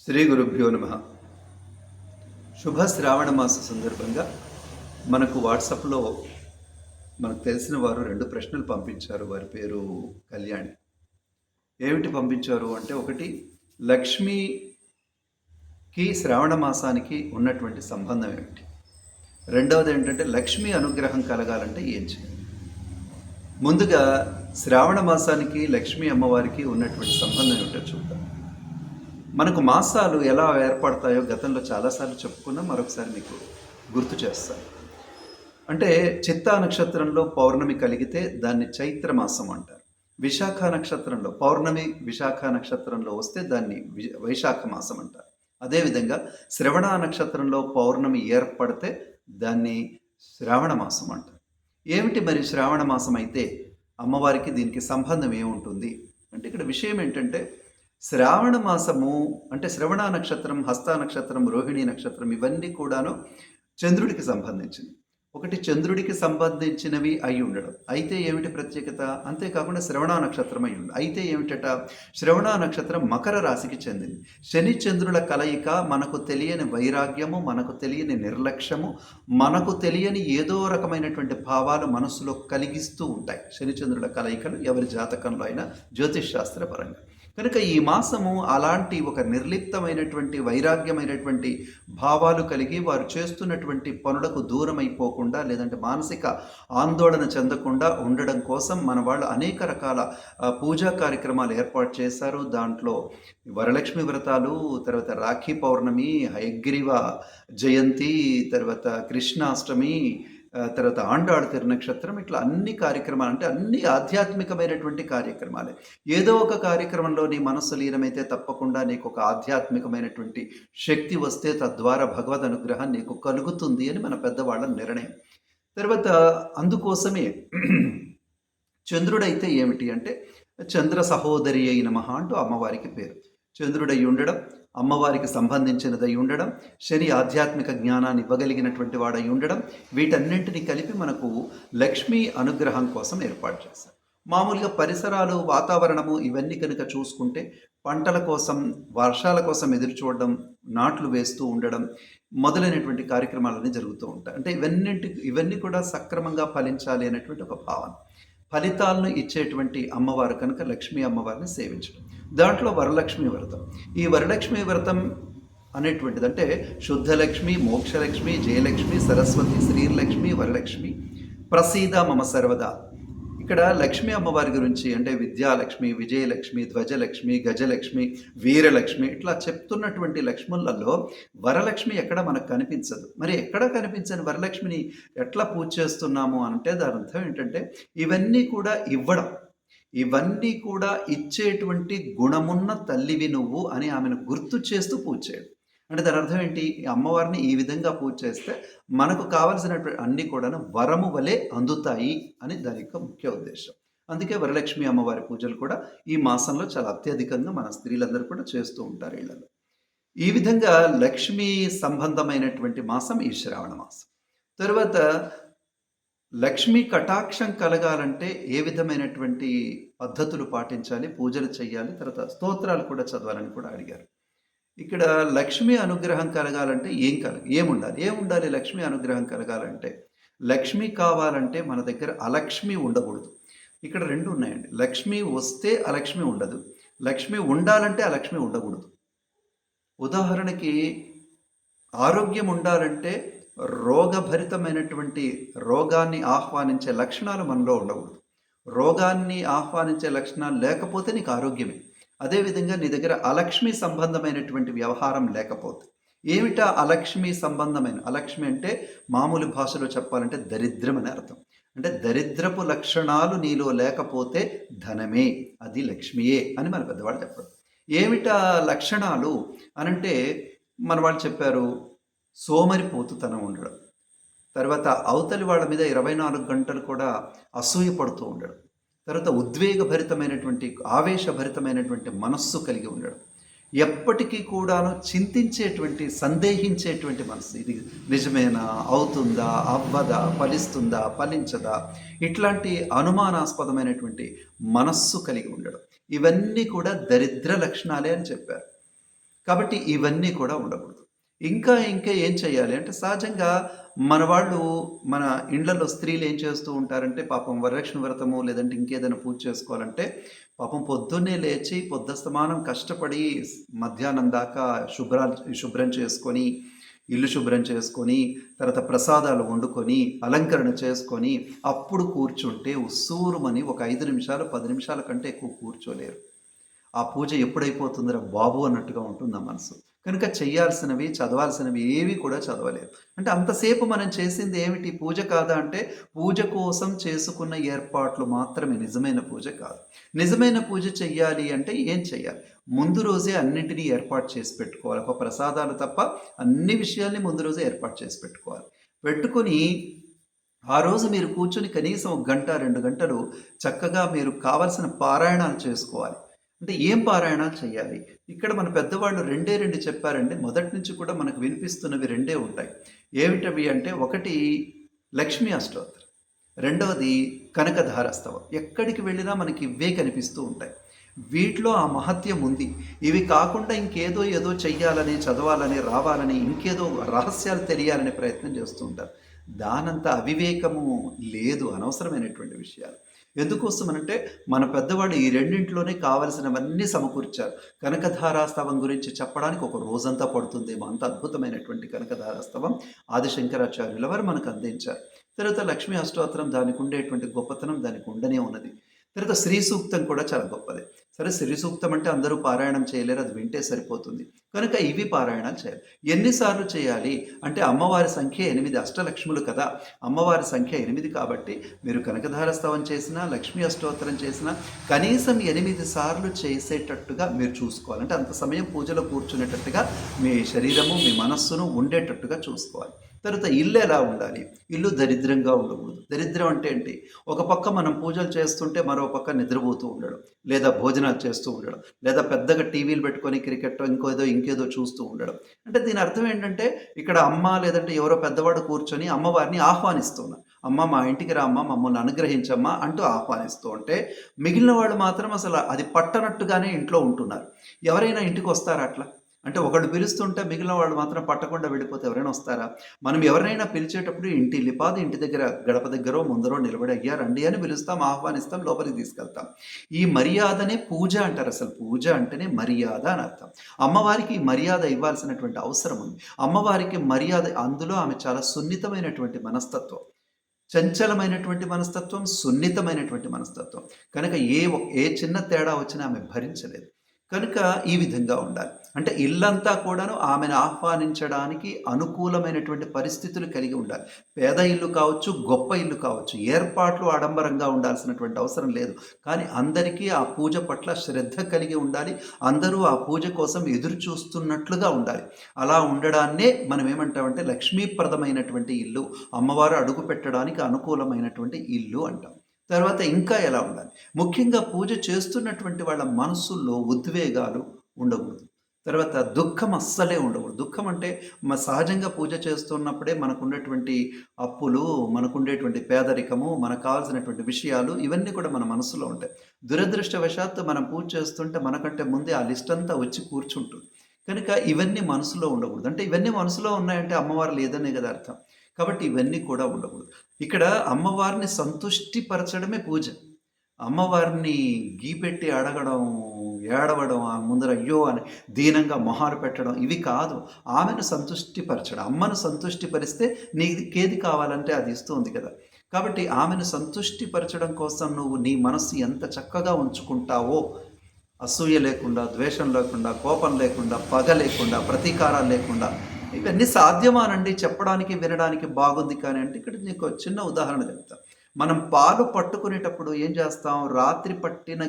శ్రీ గురుభ్యో నమ. శుభ శ్రావణ మాస సందర్భంగా మనకు వాట్సాప్లో మనకు తెలిసిన వారు 2 ప్రశ్నలు పంపించారు. వారి పేరు కళ్యాణి. ఏమిటి పంపించారు అంటే, ఒకటి లక్ష్మికి శ్రావణ మాసానికి ఉన్నటువంటి సంబంధం ఏమిటి, రెండవది ఏంటంటే లక్ష్మి అనుగ్రహం కలగాలంటే ఏం చేయాలి. ముందుగా శ్రావణ మాసానికి లక్ష్మీ అమ్మవారికి ఉన్నటువంటి సంబంధం ఏమిటో చూద్దాం. మనకు మాసాలు ఎలా ఏర్పడతాయో గతంలో చాలాసార్లు చెప్పుకున్నా, మరొకసారి మీకు గుర్తు చేస్తాను. అంటే చిత్తా నక్షత్రంలో పౌర్ణమి కలిగితే దాన్ని చైత్ర మాసం అంటారు. విశాఖ నక్షత్రంలో పౌర్ణమి విశాఖ నక్షత్రంలో వస్తే దాన్ని వైశాఖ మాసం అంటారు. అదేవిధంగా శ్రవణ నక్షత్రంలో పౌర్ణమి ఏర్పడితే దాన్ని శ్రావణ మాసం అంటారు. ఏమిటి మరి శ్రావణ మాసం అయితే అమ్మవారికి దీనికి సంబంధం ఏముంటుంది అంటే, ఇక్కడ విషయం ఏంటంటే, శ్రావణ మాసము అంటే శ్రవణ నక్షత్రం, హస్త నక్షత్రం, రోహిణి నక్షత్రం ఇవన్నీ కూడాను చంద్రుడికి సంబంధించినవి. ఒకటి చంద్రుడికి సంబంధించినవి అయి ఉండడం అయితే ఏమిటి ప్రత్యేకత, అంతేకాకుండా శ్రవణ నక్షత్రం అయి ఉండడం అయితే ఏమిటట, శ్రవణ నక్షత్రం మకర రాశికి చెందింది. శని చంద్రుల కలయిక మనకు తెలియని వైరాగ్యము, మనకు తెలియని నిర్లక్ష్యము, మనకు తెలియని ఏదో రకమైనటువంటి భావాలు మనసులో కలిగిస్తూ ఉంటాయి శని చంద్రుల కలయికలు ఎవరి జాతకంలో అయినా జ్యోతిష్ శాస్త్ర పరంగా. కనుక ఈ మాసము అలాంటి ఒక నిర్లిప్తమైనటువంటి వైరాగ్యమైనటువంటి భావాలు కలిగి వారు చేస్తున్నటువంటి పనులకు దూరం అయిపోకుండా, లేదంటే మానసిక ఆందోళన చెందకుండా ఉండడం కోసం మన వాళ్ళు అనేక రకాల పూజా కార్యక్రమాలు ఏర్పాటు చేశారు. దాంట్లో వరలక్ష్మి వ్రతాలు, తర్వాత రాఖీ పౌర్ణమి, హయగ్రీవ జయంతి, తర్వాత కృష్ణాష్టమి, తర్వాత ఆండాడు తిరునక్షత్రం, ఇట్లా అన్ని కార్యక్రమాలు అంటే అన్ని ఆధ్యాత్మికమైనటువంటి కార్యక్రమాలే. ఏదో ఒక కార్యక్రమంలో నీ మనస్సు లీనమైతే తప్పకుండా నీకు ఒక ఆధ్యాత్మికమైనటువంటి శక్తి వస్తే తద్వారా భగవద్ అనుగ్రహం నీకు కలుగుతుంది అని మన పెద్దవాళ్ళ నిర్ణయం. తర్వాత అందుకోసమే చంద్రుడైతే ఏమిటి అంటే, చంద్ర సహోదరి అయిన మహా అంటూ అమ్మవారికి పేరు. చంద్రుడై ఉండడం, అమ్మవారికి సంబంధించినదై ఉండడం, శని ఆధ్యాత్మిక జ్ఞానాన్ని ఇవ్వగలిగినటువంటి వాడై ఉండడం, వీటన్నింటినీ కలిపి మనకు లక్ష్మీ అనుగ్రహం కోసం ఏర్పాటు చేశారు. మామూలుగా పరిసరాలు, వాతావరణము ఇవన్నీ కనుక చూసుకుంటే పంటల కోసం, వర్షాల కోసం ఎదురు చూడడం, నాట్లు వేస్తూ ఉండడం మొదలైనటువంటి కార్యక్రమాలన్నీ జరుగుతూ ఉంటాయి. అంటే ఇవన్నీ కూడా సక్రమంగా ఫలించాలి అనేటువంటి ఒక భావన. ఫలితాలను ఇచ్చేటువంటి అమ్మవారు కనుక లక్ష్మీ అమ్మవారిని సేవించడం. దాంట్లో వరలక్ష్మి వ్రతం. ఈ వరలక్ష్మి వ్రతం అనేటువంటిది అంటే శుద్ధలక్ష్మి, మోక్షలక్ష్మి, జయలక్ష్మి, సరస్వతి, శ్రీలక్ష్మి, వరలక్ష్మి, ప్రసీద మమ సర్వదా. ఇక్కడ లక్ష్మీ అమ్మవారి గురించి అంటే విద్యాలక్ష్మి, విజయలక్ష్మి, ధ్వజలక్ష్మి, గజలక్ష్మి, వీరలక్ష్మి ఇట్లా చెప్తున్నటువంటి లక్ష్ములలో వరలక్ష్మి ఎక్కడ మనకు కనిపించదు. మరి ఎక్కడ కనిపించని వరలక్ష్మిని ఎట్లా పూజ చేస్తున్నాము అంటే దాని అర్థం ఏంటంటే, ఇవన్నీ కూడా ఇవ్వడం, ఇవన్నీ కూడా ఇచ్చేటువంటి గుణమున్న తల్లివి నువ్వు అని ఆమెను గుర్తు చేస్తూ పూజ చేయడం. అంటే దాని అర్థం ఏంటి, ఈ అమ్మవారిని ఈ విధంగా పూజ చేస్తే మనకు కావలసినటువంటి అన్నీ కూడా వరము వలె అందుతాయి అని దాని యొక్క ముఖ్య ఉద్దేశం. అందుకే వరలక్ష్మి అమ్మవారి పూజలు కూడా ఈ మాసంలో చాలా అత్యధికంగా మన స్త్రీలందరూ కూడా చేస్తూ ఉంటారు ఇళ్లలో. ఈ విధంగా లక్ష్మీ సంబంధమైనటువంటి మాసం ఈ శ్రావణ మాసం. తర్వాత లక్ష్మీ కటాక్షం కలగాలంటే ఏ విధమైనటువంటి పద్ధతులు పాటించాలి, పూజలు చేయాలి, తర్వాత స్తోత్రాలు కూడా చదవాలని కూడా అడిగారు. ఇక్కడ లక్ష్మీ అనుగ్రహం కలగాలంటే ఏముండాలి లక్ష్మీ అనుగ్రహం కలగాలంటే, లక్ష్మి కావాలంటే మన దగ్గర అలక్ష్మి ఉండకూడదు. ఇక్కడ 2 ఉన్నాయండి. లక్ష్మి వస్తే అలక్ష్మి ఉండదు, లక్ష్మి ఉండాలంటే అలక్ష్మి ఉండకూడదు. ఉదాహరణకి ఆరోగ్యం ఉండాలంటే రోగభరితమైనటువంటి రోగాన్ని ఆహ్వానించే లక్షణాలు మనలో ఉండకూడదు. రోగాన్ని ఆహ్వానించే లక్షణాలు లేకపోతే నీకు ఆరోగ్యమే. అదేవిధంగా నీ దగ్గర అలక్ష్మి సంబంధమైనటువంటి వ్యవహారం లేకపోతే, ఏమిటా అలక్ష్మి సంబంధమైన, అలక్ష్మి అంటే మామూలు భాషలో చెప్పాలంటే దరిద్రం అని అర్థం. అంటే దరిద్రపు లక్షణాలు నీలో లేకపోతే ధనమే, అది లక్ష్మియే అని మన పెద్దవాళ్ళు చెప్పారు. ఏమిటా లక్షణాలు అనంటే మన వాళ్ళు చెప్పారు, సోమరిపోతుతనం ఉండడం, తర్వాత అవతలి వాళ్ళ మీద 24 గంటలు కూడా అసూయ పడుతూ ఉండడం, తర్వాత ఉద్వేగభరితమైనటువంటి, ఆవేశభరితమైనటువంటి మనస్సు కలిగి ఉండడం, ఎప్పటికీ కూడాను చింతించేటువంటి, సందేహించేటువంటి మనస్సు. ఇది నిజమేనా, అవుతుందా, అవ్వదా, ఫలిస్తుందా, ఫలించదా, ఇట్లాంటి అనుమానాస్పదమైనటువంటి మనస్సు కలిగి ఉండడం, ఇవన్నీ కూడా దరిద్ర లక్షణాలే అని చెప్పారు. కాబట్టి ఇవన్నీ కూడా ఉండకూడదు. ఇంకా ఏం చేయాలి అంటే సహజంగా మన వాళ్ళు మన ఇండ్లలో స్త్రీలు ఏం చేస్తూ ఉంటారంటే పాపం వరలక్ష్మి వ్రతము లేదంటే ఇంకేదైనా పూజ చేసుకోవాలంటే పాపం పొద్దున్నే లేచి పొద్దస్తమానం కష్టపడి మధ్యాహ్నం దాకా శుభ్రం చేసుకొని ఇల్లు శుభ్రం చేసుకొని తర్వాత ప్రసాదాలు వండుకొని అలంకరణ చేసుకొని అప్పుడు కూర్చుంటే ఉస్సూరుమని ఒక 5 నిమిషాలు 10 నిమిషాల కంటే ఎక్కువ కూర్చోలేరు. ఆ పూజ ఎప్పుడైపోతుందిరా బాబు అన్నట్టుగా ఉంటుంది ఆ మనసు. కనుక చెయ్యాల్సినవి, చదవాల్సినవి ఏవి కూడా చదవలేదు. అంటే అంతసేపు మనం చేసింది ఏమిటి? పూజ కాదా అంటే, పూజ కోసం చేసుకున్న ఏర్పాట్లు మాత్రమే, నిజమైన పూజ కాదు. నిజమైన పూజ చెయ్యాలి అంటే ఏం చెయ్యాలి? ముందు రోజే అన్నింటినీ ఏర్పాటు చేసి పెట్టుకోవాలి. ఒక ప్రసాదాలు తప్ప అన్ని విషయాల్ని ముందు రోజే ఏర్పాటు చేసి పెట్టుకోవాలి. పెట్టుకొని ఆ రోజు మీరు కూర్చొని కనీసం 1 గంట, 2 గంటలు చక్కగా మీరు కావాల్సిన పారాయణాలు చేసుకోవాలి. అంటే ఏం పారాయణాలు చేయాలి? ఇక్కడ మన పెద్దవాళ్ళు 2 చెప్పారండి. మొదటి నుంచి కూడా మనకు వినిపిస్తున్నవి 2 ఉంటాయి. ఏమిటవి అంటే ఒకటి లక్ష్మీ అష్టోత్తరం. రెండవది కనకధారాస్తవం. ఎక్కడికి వెళ్ళినా మనకి ఇవే కనిపిస్తూ ఉంటాయి. వీటిలో ఆ మహత్యం ఉంది. ఇవి కాకుండా ఇంకేదో ఏదో చెయ్యాలని, చదవాలని, రావాలని, ఇంకేదో రహస్యాలు తెలియాలనే ప్రయత్నం చేస్తూ ఉంటారు. దానంత అవివేకము లేదు, అనవసరమైనటువంటి విషయాలు. ఎందుకోసమనంటే మన పెద్దవాళ్ళు ఈ రెండింటిలోనే కావలసినవన్నీ సమకూర్చారు. కనకధారాస్తవం గురించి చెప్పడానికి ఒక రోజంతా పడుతుందేమో, అంత అద్భుతమైనటువంటి కనకధారాస్తవం ఆది శంకరాచార్యుల వారు మనకు అందించారు. తర్వాత లక్ష్మీ అష్టోత్తరం దానికి ఉండేటువంటి గొప్పతనం దానికి ఉండనే ఉన్నది. తర్వాత శ్రీ సూక్తం కూడా చాలా గొప్పది. సరే, శ్రీ సూక్తం అంటే అందరూ పారాయణం చేయలేరు, అది వింటే సరిపోతుంది. కనుక ఇవి పారాయణాలు చేయాలి. ఎన్నిసార్లు చేయాలి అంటే అమ్మవారి సంఖ్య 8, అష్టలక్ష్ములు కదా. అమ్మవారి సంఖ్య 8 కాబట్టి మీరు కనకధారస్తవం చేసినా, లక్ష్మీ అష్టోత్తరం చేసినా కనీసం 8 సార్లు చేసేటట్టుగా మీరు చూసుకోవాలి. అంటే అంత సమయం పూజలో కూర్చునేటట్టుగా మీ శరీరము, మీ మనస్సును ఉండేటట్టుగా చూసుకోవాలి. తర్వాత ఇల్లు ఎలా ఉండాలి? ఇల్లు దరిద్రంగా ఉండకూడదు. దరిద్రం అంటే ఏంటి? ఒక పక్క మనం పూజలు చేస్తుంటే మరో పక్క నిద్రపోతూ ఉండడం, లేదా భోజనాలు చేస్తూ ఉండడం, లేదా పెద్దగా టీవీలు పెట్టుకొని క్రికెట్ ఇంకేదో చూస్తూ ఉండడం. అంటే దీని అర్థం ఏంటంటే ఇక్కడ అమ్మ లేదంటే ఎవరో పెద్దవాడు కూర్చొని అమ్మవారిని ఆహ్వానిస్తున్నారు. అమ్మ మా ఇంటికి రామ్మ, మమ్మల్ని అనుగ్రహించమ్మా అంటూ ఆహ్వానిస్తూ ఉంటే మిగిలిన వాళ్ళు మాత్రం అసలు అది పట్టనట్టుగానే ఇంట్లో ఉంటున్నారు. ఎవరైనా ఇంటికి వస్తారా అట్లా? అంటే ఒకళ్ళు పిలుస్తుంటే మిగిలిన వాళ్ళు మాత్రం పట్టకుండా వెళ్ళిపోతే ఎవరైనా వస్తారా? మనం ఎవరినైనా పిలిచేటప్పుడు ఇంటి దగ్గర గడప దగ్గరో ముందరో నిలబడి అయ్యా రండి అని పిలుస్తాం, ఆహ్వానిస్తాం, లోపలికి తీసుకెళ్తాం. ఈ మర్యాదనే పూజ అంటారు. అసలు పూజ అంటేనే మర్యాద అని అర్థం. అమ్మవారికి మర్యాద ఇవ్వాల్సినటువంటి అవసరం ఉంది. అమ్మవారికి మర్యాద, అందులో ఆమె చాలా సున్నితమైనటువంటి మనస్తత్వం, చంచలమైనటువంటి మనస్తత్వం, సున్నితమైనటువంటి మనస్తత్వం. కనుక ఏ చిన్న తేడా వచ్చినా ఆమె భరించలేదు. కనుక ఈ విధంగా ఉండాలి. అంటే ఇల్లంతా కూడాను ఆమెను ఆహ్వానించడానికి అనుకూలమైనటువంటి పరిస్థితులు కలిగి ఉండాలి. పేద ఇల్లు కావచ్చు, గొప్ప ఇల్లు కావచ్చు, ఏర్పాట్లు ఆడంబరంగా ఉండాల్సినటువంటి అవసరం లేదు. కానీ అందరికీ ఆ పూజ పట్ల శ్రద్ధ కలిగి ఉండాలి. అందరూ ఆ పూజ కోసం ఎదురు చూస్తున్నట్లుగా ఉండాలి. అలా ఉండడాన్నే మనం ఏమంటామంటే లక్ష్మీప్రదమైనటువంటి ఇల్లు, అమ్మవారు అడుగు పెట్టడానికి అనుకూలమైనటువంటి ఇల్లు అంటాం. తర్వాత ఇంకా ఎలా ఉండాలి? ముఖ్యంగా పూజ చేస్తున్నటువంటి వాళ్ళ మనస్సుల్లో ఉద్వేగాలు ఉండకూడదు. తర్వాత దుఃఖం అస్సలే ఉండకూడదు. దుఃఖం అంటే సహజంగా పూజ చేస్తున్నప్పుడే మనకున్నటువంటి అప్పులు, మనకుండేటువంటి పేదరికము, మనకు కావాల్సినటువంటి విషయాలు ఇవన్నీ కూడా మన మనసులో ఉంటాయి. దురదృష్టవశాత్తు మనం పూజ చేస్తుంటే మనకంటే ముందే ఆ లిస్ట్ అంతా వచ్చి కూర్చుంటుంది. కనుక ఇవన్నీ మనసులో ఉండకూడదు. అంటే ఇవన్నీ మనసులో ఉన్నాయంటే అమ్మవారు లేదనే కదా అర్థం. కాబట్టి ఇవన్నీ కూడా ఉండకూడదు. ఇక్కడ అమ్మవారిని సంతుష్టిపరచడమే పూజ. అమ్మవారిని గీపెట్టి అడగడం, ఏడవడం, ఆ ముందర అయ్యో అని దీనంగా మొహాలు పెట్టడం ఇవి కాదు. ఆమెను సంతుష్టిపరచడం. అమ్మను సంతుష్టిపరిస్తే నీకేది కావాలంటే అది ఇస్తుంది కదా. కాబట్టి ఆమెను సంతుష్టిపరచడం కోసం నువ్వు నీ మనస్సు ఎంత చక్కగా ఉంచుకుంటావో, అసూయ లేకుండా, ద్వేషం లేకుండా, కోపం లేకుండా, పగ లేకుండా, ప్రతీకారాలు లేకుండా, ఇవన్నీ సాధ్యమానండి చెప్పడానికి, వినడానికి బాగుంది కానీ అంటే ఇక్కడ నీకు చిన్న ఉదాహరణ చెప్తా. మనం పాలు పట్టుకునేటప్పుడు ఏం చేస్తాం? రాత్రి పట్టిన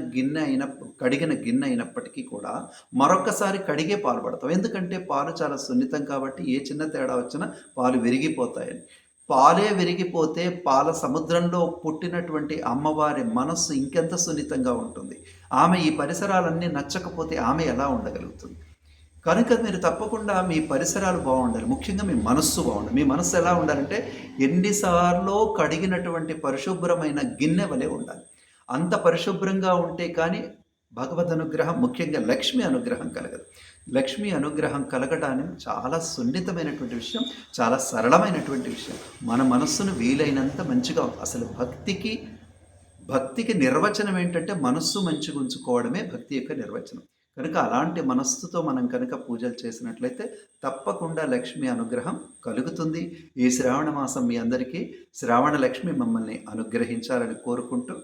కడిగిన గిన్నె అయినప్పటికీ కూడా మరొకసారి కడిగే పాలు పడతాం. ఎందుకంటే పాలు చాలా సున్నితం కాబట్టి ఏ చిన్న తేడా వచ్చినా పాలు విరిగిపోతాయని. పాలే విరిగిపోతే పాల సముద్రంలో పుట్టినటువంటి అమ్మవారి మనస్సు ఇంకెంత సున్నితంగా ఉంటుంది. ఆమె ఈ పరిసరాలన్నీ నచ్చకపోతే ఆమె ఎలా ఉండగలుగుతుంది? కనుక మీరు తప్పకుండా మీ పరిసరాలు బాగుండాలి. ముఖ్యంగా మీ మనస్సు బాగుండాలి. మీ మనస్సు ఎలా ఉండాలంటే ఎన్నిసార్లో కడిగినటువంటి పరిశుభ్రమైన గిన్నె వలె ఉండాలి. అంత పరిశుభ్రంగా ఉంటే కానీ భగవద్ అనుగ్రహం, ముఖ్యంగా లక్ష్మి అనుగ్రహం కలగదు. లక్ష్మి అనుగ్రహం కలగటానికి చాలా సున్నితమైనటువంటి విషయం, చాలా సరళమైనటువంటి విషయం. మన మనస్సును వీలైనంత మంచిగా అసలు భక్తికి నిర్వచనం ఏంటంటే మనస్సు మంచిగా ఉంచుకోవడమే భక్తి యొక్క నిర్వచనం. కనుక అలాంటి మనస్సుతో మనం కనుక పూజలు చేసినట్లయితే తప్పకుండా లక్ష్మి అనుగ్రహం కలుగుతుంది. ఈ శ్రావణ మాసం మీ అందరికీ శ్రావణ లక్ష్మి మమ్మల్ని అనుగ్రహించాలని కోరుకుంటూ